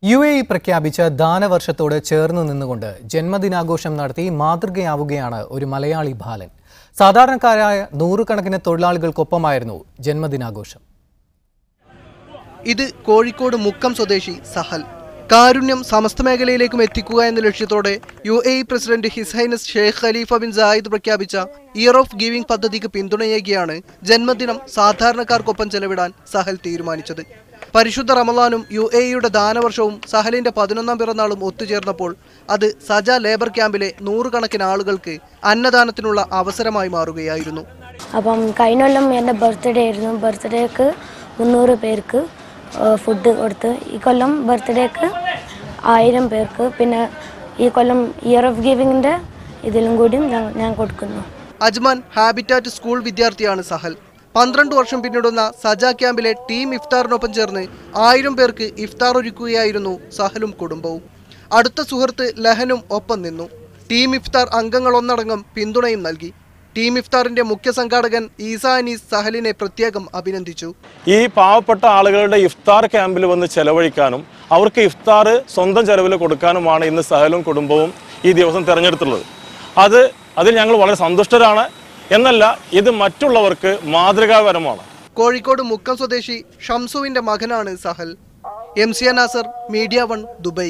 UAE പ്രഖ്യാപിച്ച ദാനവർഷത്തോട് ചേർന്ന് നിന്നുകൊണ്ട് ജന്മദിനാഘോഷം നടത്തി മാതൃകയാവുകയാണ് ഒരു മലയാളി ബാലൻ. സാധാരണക്കാരായ നൂറുകണക്കിന് തൊഴിലാളികൾക്കൊപ്പമായിരുന്നു ജന്മദിനാഘോഷം. ഇത് കോഴിക്കോട് മുക്കം സ്വദേശി സഹൽ. കാരുണ്യം സമസ്ത മേഖലയിലേക്കും എത്തിക്കുക എന്ന ലക്ഷ്യത്തോടെ UAE president his highness Sheikh Khalifa bin Zayed പ്രഖ്യാപിച്ച ഇയർ ഓഫ് ഗിവിംഗ് പദ്ധതിക്ക് പിന്തുണയേകിയാണ് ജന്മദിനം സാധാരണക്കാർക്കൊപ്പം ചെലവിടാൻ സഹൽ തീരുമാനിച്ചത്. പരിശുദ്ധ റമളാനും UAEയുടെ ദാനവർഷവും സഹലിന്റെ 11ാം പിറന്നാളും ഒത്തുചേർന്നപ്പോൾ അത് സജ ലേബർ ക്യാമ്പിലെ നൂറുകണക്കിന് ആളുകൾക്ക് അന്നദാനത്തിനുള്ള അവസരമായി മാറുകയായിരുന്നു. അപ്പം കഴിഞ്ഞ കൊല്ലം എൻ്റെ ബർത്ത്ഡേ ആയിരുന്നു. ബർത്ത്ഡേക്ക് 300 പേർക്ക് ഫുഡ് കൊടുത്ത്, ഈ കൊല്ലം ബർത്ത്ഡേക്ക് 1000 പേർക്ക്, പിന്നെ ഈ കൊല്ലം ഇയർ ഓഫ് ഗിവിങ്ങിൻ്റെ ഇതിലും കൂടി ഞാൻ കൊടുക്കുന്നു. അജ്മാൻ ഹാബിറ്റാറ്റ് സ്കൂൾ വിദ്യാർത്ഥിയാണ് സഹൽ. 12 വർഷം പിന്നിടുന്ന സജ ക്യാമ്പിലെ ടീം ഇഫ്താറിനൊപ്പം ചേർന്ന് 1000 പേർക്ക് ഇഫ്താർ ഒരുക്കുകയായിരുന്നു സഹലും കുടുംബവും. അടുത്ത സുഹൃത്ത് ലഹനും ഒപ്പം നിന്നു. ടീം ഇഫ്താർ അംഗങ്ങൾ ഒന്നടങ്കം പിന്തുണയും നൽകി. ടീം ഇഫ്താറിന്റെ മുഖ്യ സംഘാടകൻ ഈസ അനീസ് സഹലിനെ പ്രത്യേകം അഭിനന്ദിച്ചു. ഈ പാവപ്പെട്ട ആളുകളുടെ ഇഫ്താർ ക്യാമ്പിൽ വന്ന് ചെലവഴിക്കാനും അവർക്ക് ഇഫ്താർ സ്വന്തം ചെലവിൽ കൊടുക്കാനുമാണ് ഇന്ന് സഹലും കുടുംബവും ഈ ദിവസം തിരഞ്ഞെടുത്തുള്ളത്. അതിൽ ഞങ്ങൾ വളരെ സന്തുഷ്ടരാണ്. എന്നല്ല, ഇത് മറ്റുള്ളവർക്ക് മാതൃകാപരമാണ്. കോഴിക്കോട് മുക്കം സ്വദേശി ഷംസുവിന്റെ മകനാണ് Sahal. MC Nasar, media 1, Dubai.